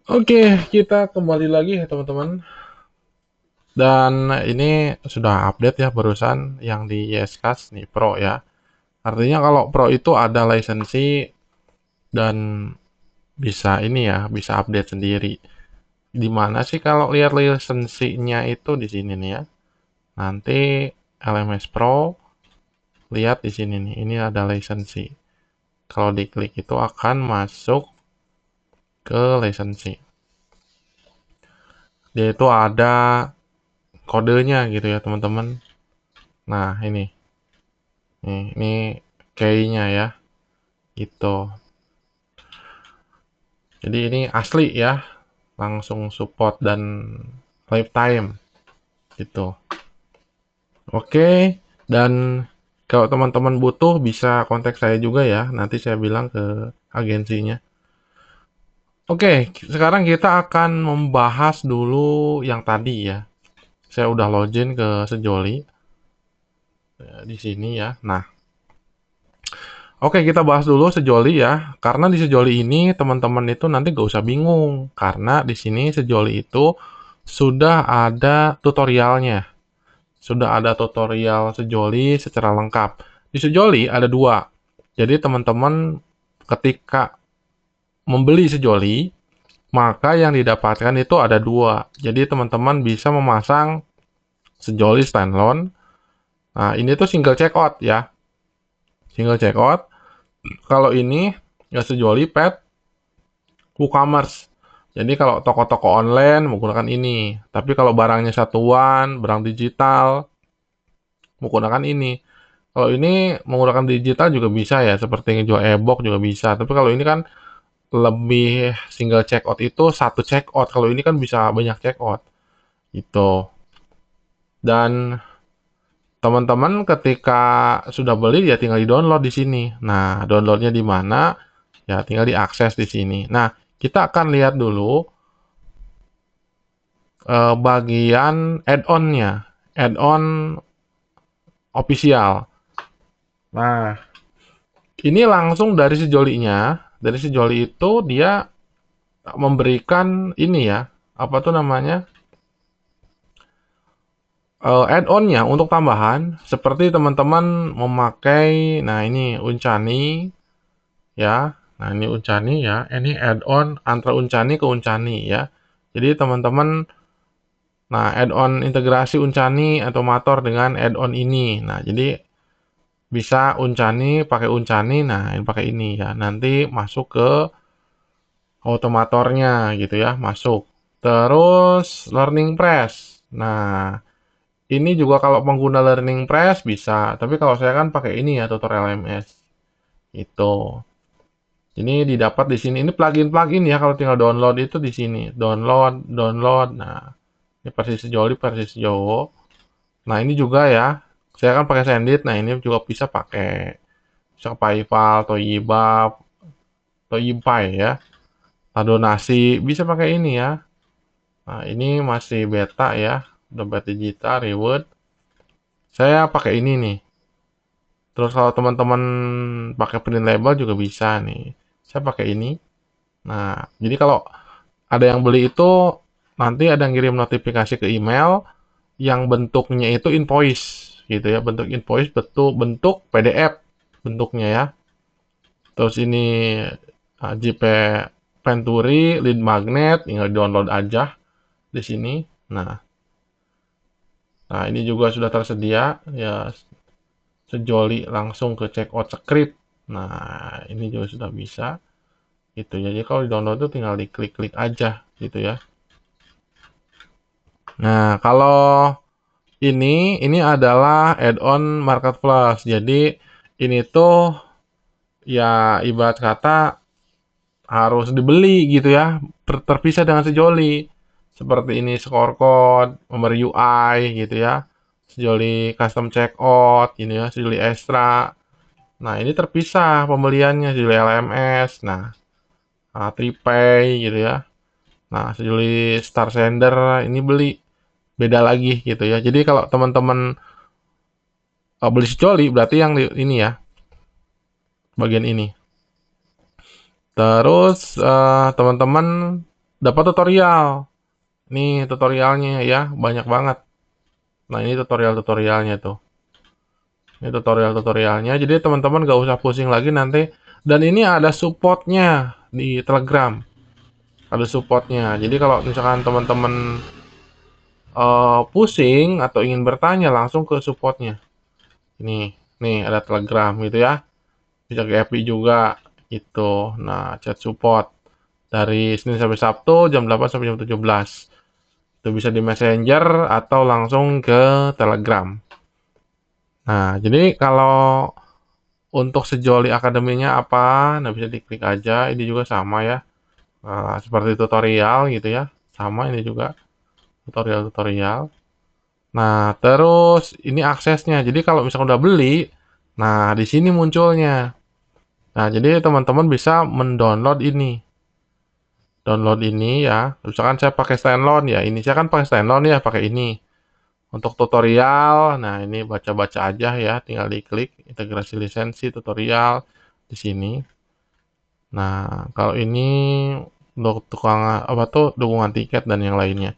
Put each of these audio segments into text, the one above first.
Oke, kita kembali lagi ya teman-teman. Dan ini sudah update ya barusan yang di Yescast nih Pro ya. Artinya kalau Pro itu ada lisensi dan bisa ini ya, bisa update sendiri. Di mana sih kalau lihat lisensinya itu di sini nih ya. Nanti LMS Pro lihat di sini nih. Ini ada lisensi. Kalau diklik itu akan masuk ke lisensi. Dia itu ada kodenya gitu ya teman-teman. Nah, ini key-nya ya, itu. Jadi ini asli ya, langsung support dan lifetime gitu. Oke, dan kalau teman-teman butuh bisa kontak saya juga ya, nanti saya bilang ke agensinya. Oke, sekarang kita akan membahas dulu yang tadi ya. Saya udah login ke Sejoli di sini ya. Nah, oke, kita bahas dulu Sejoli ya. Karena di Sejoli ini teman-teman itu nanti gak usah bingung. Karena di sini Sejoli itu sudah ada tutorialnya. Sudah ada tutorial Sejoli secara lengkap. Di Sejoli ada dua. Jadi teman-teman ketika membeli Sejoli, maka yang didapatkan itu ada dua. Jadi teman-teman bisa memasang Sejoli standalone. Nah, ini tuh single checkout ya. Single checkout. Kalau ini ya Sejoli Pet WooCommerce. Jadi kalau toko-toko online menggunakan ini. Tapi kalau barangnya satuan, barang digital, menggunakan ini. Kalau ini menggunakan digital juga bisa ya, seperti ngejual e-book juga bisa. Tapi kalau ini kan lebih single checkout itu satu checkout. Kalau ini kan bisa banyak checkout. Itu. Dan teman-teman ketika sudah beli ya tinggal di-download di sini. Nah, downloadnya di mana? Ya tinggal diakses di sini. Nah, kita akan lihat dulu bagian add-on-nya, add-on official. Nah, ini langsung dari sejolinya. Dari sejoli itu dia memberikan ini ya, apa tuh namanya? Add-on-nya untuk tambahan seperti teman-teman memakai nah ini Uncani ya. Nah, ini Uncani ya. Ini add-on antara Uncani ke Uncani ya. Jadi teman-teman nah add-on integrasi Uncani Automator dengan add-on ini. Nah, jadi bisa Uncani, pakai Uncani, nah ini pakai ini ya. Nanti masuk ke automatornya gitu ya, masuk. Terus Learning Press. Nah, ini juga kalau pengguna Learning Press bisa, tapi kalau saya kan pakai ini ya, tutorial LMS. Itu. Ini didapat di sini. Ini plugin-plugin ya, kalau tinggal download itu di sini. Download, download. Nah, ini versi sejoli, versi sejowo. Nah, ini juga ya. Saya kan pakai Sendit. Nah, ini juga bisa pakai. Bisa Paypal, Toyibab, Toyipai ya. Donasi bisa pakai ini ya. Nah, ini masih beta ya. Dompet digital, reward. Saya pakai ini nih. Terus kalau teman-teman pakai print label juga bisa nih. Saya pakai ini. Nah, jadi kalau ada yang beli itu nanti ada yang kirim notifikasi ke email yang bentuknya itu invoice gitu ya. Bentuk invoice bentuk PDF bentuknya ya. Terus ini JP Venturi, lead magnet, tinggal download aja di sini. Nah, nah ini juga sudah tersedia ya sejoli langsung ke checkout script. Nah, ini juga sudah bisa gitu ya. Jadi kalau di download itu tinggal diklik-klik aja gitu ya. Nah, kalau ini adalah add-on marketplace. Jadi ini tuh ya ibarat kata harus dibeli gitu ya, terpisah dengan sejoli. Seperti ini score code, memberi UI gitu ya. Sejoli custom checkout, ini ya, sejoli extra. Nah, ini terpisah pembeliannya, sejoli LMS. Nah, Tripay gitu ya. Nah, sejoli Star Sender ini beli beda lagi gitu ya. Jadi kalau teman-teman beli sejoli berarti yang ini ya, bagian ini. Terus teman-teman dapat tutorial. Nih tutorialnya ya, banyak banget. Nah, ini tutorial-tutorialnya tuh. Ini tutorial-tutorialnya. Jadi teman-teman gak usah pusing lagi nanti. Dan ini ada supportnya di Telegram. Ada supportnya. Jadi kalau misalkan teman-teman pusing atau ingin bertanya langsung ke supportnya. Nih ada Telegram gitu ya. Bisa ke FB juga gitu. Nah, chat support dari Senin sampai Sabtu jam 8 sampai jam 17. Itu bisa di Messenger atau langsung ke Telegram. Nah, jadi kalau untuk sejoli akademinya apa? Nah, bisa diklik aja. Ini juga sama ya. Seperti tutorial gitu ya. Sama ini juga tutorial-tutorial. Nah, terus ini aksesnya. Jadi kalau misalnya udah beli, nah di sini munculnya. Nah, jadi teman-teman bisa mendownload ini. Download ini ya. Misalkan saya pakai standalone ya. Ini saya kan pakai standalone ya, pakai ini. Untuk tutorial, nah ini baca-baca aja ya, tinggal diklik integrasi lisensi tutorial di sini. Nah, kalau ini untuk tukang apa tuh dukungan tiket dan yang lainnya.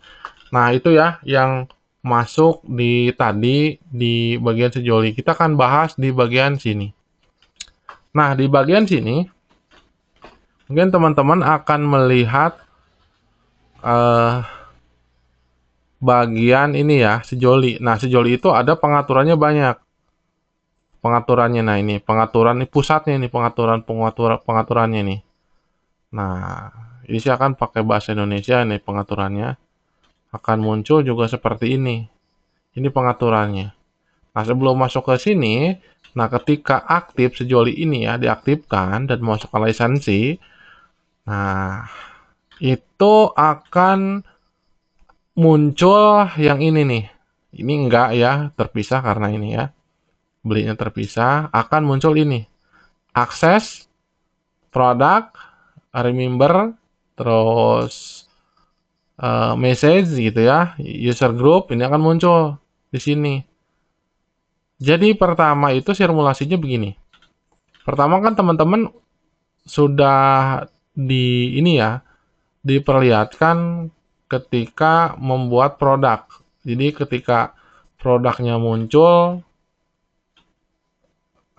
Nah, itu ya yang masuk di tadi di bagian sejoli. Kita akan bahas di bagian sini. Nah, di bagian sini mungkin teman-teman akan melihat eh, bagian ini ya, sejoli. Nah, sejoli itu ada pengaturannya banyak. Pengaturannya, nah ini pengaturan ini pusatnya ini pengaturannya nih. Nah, ini saya akan pakai bahasa Indonesia nih pengaturannya. Akan muncul juga seperti ini. Ini pengaturannya. Nah, sebelum masuk ke sini, nah ketika aktif sejoli ini ya diaktifkan dan masukkan lisensi, nah itu akan muncul yang ini nih. Ini enggak ya, terpisah karena ini ya. Belinya terpisah, akan muncul ini. Akses, produk, remember, terus message gitu ya, user group ini akan muncul di sini. Jadi pertama itu simulasinya begini. Pertama kan teman-teman sudah di ini ya, diperlihatkan ketika membuat produk. Jadi ketika produknya muncul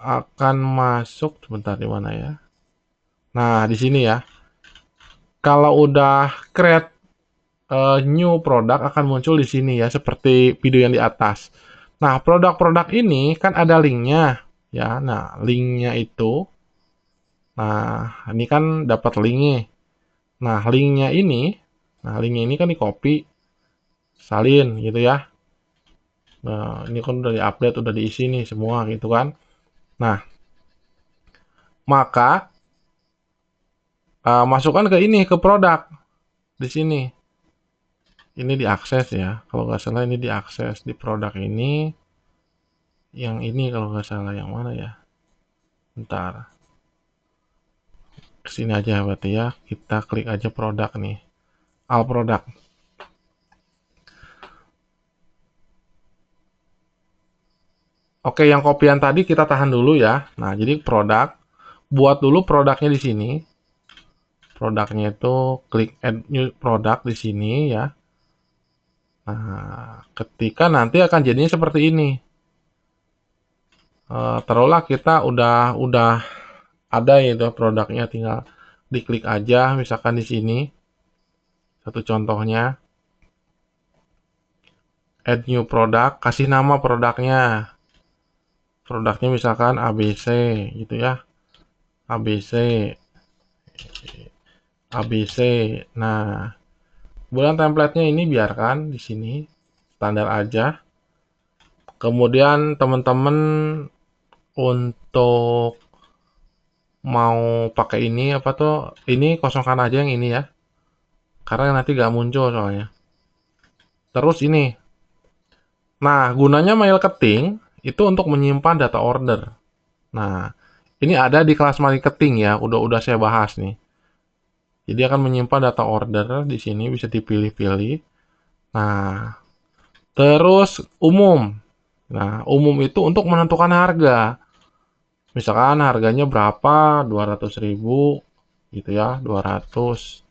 akan masuk sebentar di mana ya? Nah, di sini ya. Kalau udah create new product akan muncul di sini ya, seperti video yang di atas. Nah, produk-produk ini kan ada linknya ya. Nah, linknya itu, nah ini kan dapat linknya. Nah linknya ini kan di copy, salin gitu ya. Nah, ini kan udah diupdate, udah diisi nih semua gitu kan. Nah, maka masukkan ke ini ke produk di sini. Ini diakses ya. Kalau nggak salah ini diakses di produk ini. Yang ini kalau nggak salah yang mana ya? Bentar. Kesini aja berarti ya. Kita klik aja produk nih. All produk. Oke, yang kopian tadi kita tahan dulu ya. Nah, jadi produk. Buat dulu produknya di sini. Produknya itu klik add new product di sini ya. Nah, ketika nanti akan jadinya seperti ini. Taruhlah kita udah ada itu produknya, tinggal diklik aja misalkan di sini. Satu contohnya, add new product, kasih nama produknya. Produknya misalkan ABC gitu ya. ABC, ABC. Nah, kemudian template-nya ini biarkan di sini standar aja. Kemudian teman-teman untuk mau pakai ini apa tuh? Ini kosongkan aja yang ini ya. Karena nanti gak muncul soalnya. Terus ini. Nah, gunanya marketing itu untuk menyimpan data order. Nah, ini ada di kelas marketing ya, udah saya bahas nih. Jadi akan menyimpan data order di sini bisa dipilih-pilih. Nah, terus umum. Nah, umum itu untuk menentukan harga. Misalkan harganya berapa? 200.000 gitu ya, 200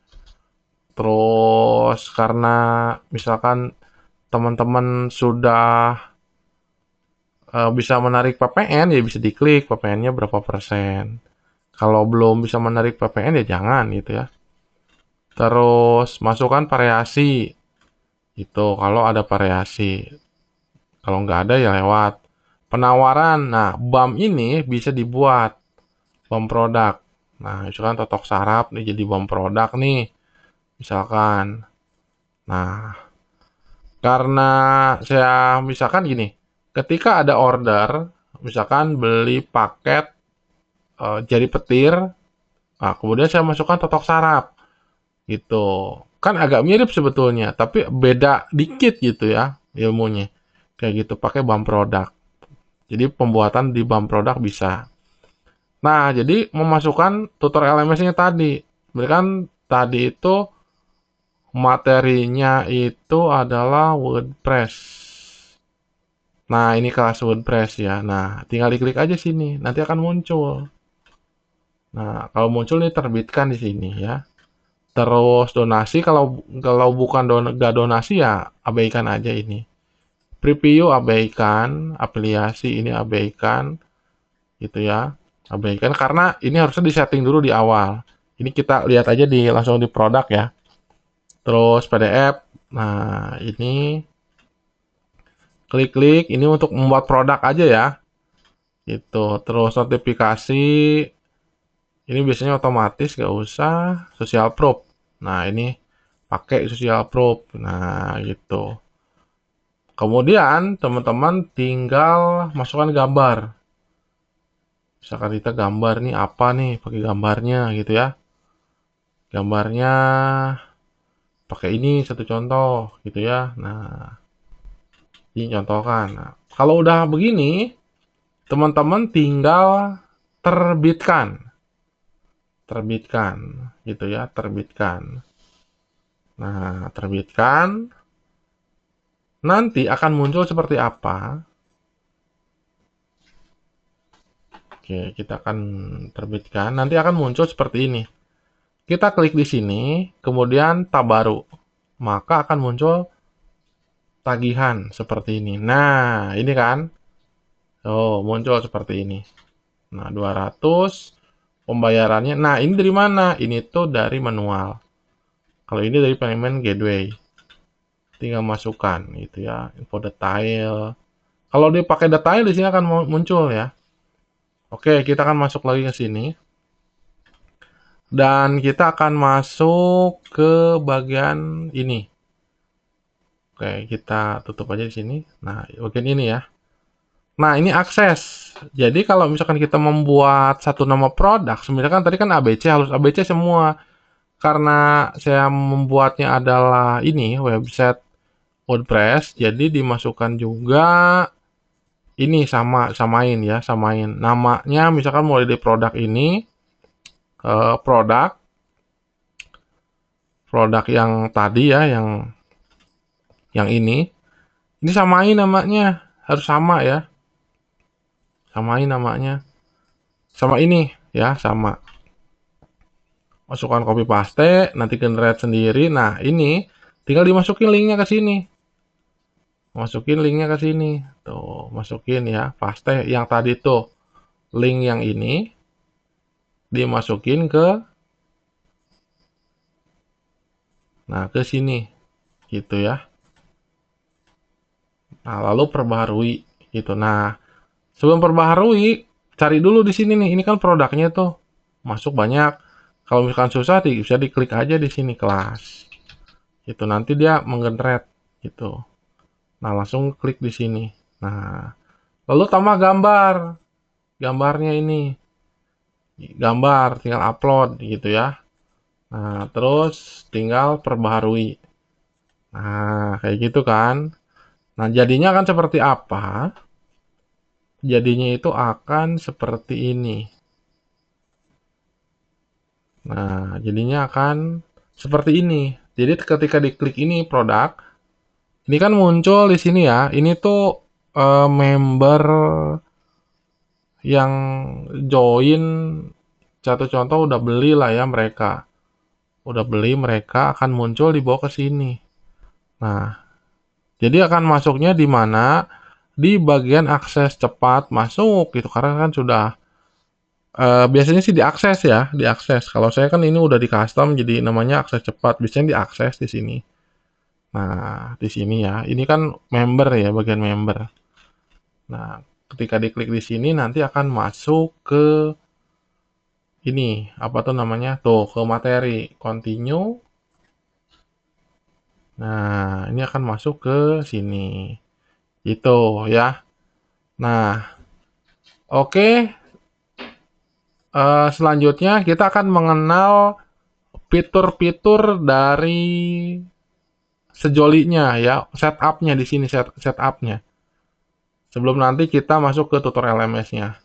Terus karena misalkan teman-teman sudah bisa menarik PPN, ya bisa diklik PPN-nya berapa persen. Kalau belum bisa menarik PPN ya jangan gitu ya. Terus masukkan variasi. Itu kalau ada variasi. Kalau nggak ada ya lewat. Penawaran. Nah, BAM ini bisa dibuat. BAM produk. Nah, misalkan totok sarap nih jadi BAM produk nih. Misalkan. Nah, karena saya misalkan gini. Ketika ada order, misalkan beli paket jari petir, nah, kemudian saya masukkan totok sarap. Gitu. Kan agak mirip sebetulnya, tapi beda dikit gitu ya ilmunya. Kayak gitu, pakai BAM produk. Jadi pembuatan di BAM produk bisa. Nah, jadi memasukkan tutor LMS-nya tadi. Berarti kan tadi itu materinya itu adalah WordPress. Nah, ini kelas WordPress ya. Nah, tinggal diklik aja sini, nanti akan muncul. Nah, kalau muncul nih terbitkan di sini ya. Terus donasi kalau kalau bukan nggak donasi ya abaikan aja ini. Preview abaikan, afiliasi ini abaikan, gitu ya. Abaikan karena ini harusnya disetting dulu di awal. Ini kita lihat aja langsung di produk ya. Terus PDF. Nah, ini klik-klik ini untuk membuat produk aja ya. Gitu. Terus notifikasi ini biasanya otomatis nggak usah social proof. Nah, ini pakai social proof. Nah, gitu. Kemudian teman-teman tinggal masukkan gambar. Misalkan kita gambar nih apa nih, pakai gambarnya gitu ya. Gambarnya pakai ini satu contoh gitu ya. Nah, ini contohkan. Nah, kalau udah begini, teman-teman tinggal terbitkan. Terbitkan gitu ya, terbitkan. Nah, terbitkan. Nanti akan muncul seperti apa? Oke, kita akan terbitkan. Nanti akan muncul seperti ini. Kita klik di sini, kemudian tab baru. Maka akan muncul tagihan seperti ini. Nah, ini kan. Oh, muncul seperti ini. Nah, 200 pembayarannya. Nah, ini dari mana? Ini tuh dari manual. Kalau ini dari payment gateway. Tinggal masukkan gitu ya, info detail. Kalau dipakai detail di sini akan muncul ya. Oke, kita akan masuk lagi ke sini. Dan kita akan masuk ke bagian ini. Oke, kita tutup aja di sini. Nah, bagian ini ya. Nah, ini akses. Jadi kalau misalkan kita membuat satu nama produk, sebenarnya kan tadi kan ABC, harus ABC semua. Karena saya membuatnya adalah ini, website WordPress, jadi dimasukkan juga ini samain ya, samain. Namanya misalkan mulai dari produk ini, produk yang tadi ya, yang ini samain namanya, harus sama ya. Samain namanya. Sama ini ya, sama. Masukkan copy paste, nanti generate sendiri. Nah, ini tinggal dimasukin linknya ke sini. Masukin linknya ke sini. Tuh, masukin ya, paste yang tadi tuh. Link yang ini dimasukin ke ke sini. Gitu ya. Nah, lalu perbaharui gitu. Nah, sebelum perbaharui, cari dulu di sini nih. Ini kan produknya tuh. Masuk banyak. Kalau misalkan susah bisa diklik aja di sini kelas. Itu nanti dia menggenerate gitu. Nah, langsung klik di sini. Nah, lalu tambah gambar. Gambarnya ini. Gambar tinggal upload gitu ya. Nah, terus tinggal perbaharui. Nah, kayak gitu kan. Nah, jadinya akan seperti apa? Jadinya itu akan seperti ini. Nah, jadinya akan seperti ini. Jadi ketika diklik ini produk, ini kan muncul di sini ya. Ini tuh member yang join satu contoh udah beli lah ya mereka. udah beli, mereka akan muncul di bawah ke sini. Nah, jadi akan masuknya di mana? Di bagian akses cepat masuk gitu, karena kan sudah biasanya sih diakses ya, diakses. Kalau saya kan ini udah di custom jadi namanya akses cepat, biasanya diakses di sini. Nah, di sini ya, ini kan member ya, bagian member. Nah, ketika diklik di sini nanti akan masuk ke ini, apa tuh namanya? Tuh, ke materi, continue. Nah, ini akan masuk ke sini. Itu ya. Nah, oke. Selanjutnya kita akan mengenal fitur-fitur dari sejolinya ya, setupnya di sini, setupnya. Sebelum nanti kita masuk ke tutorial LMS-nya.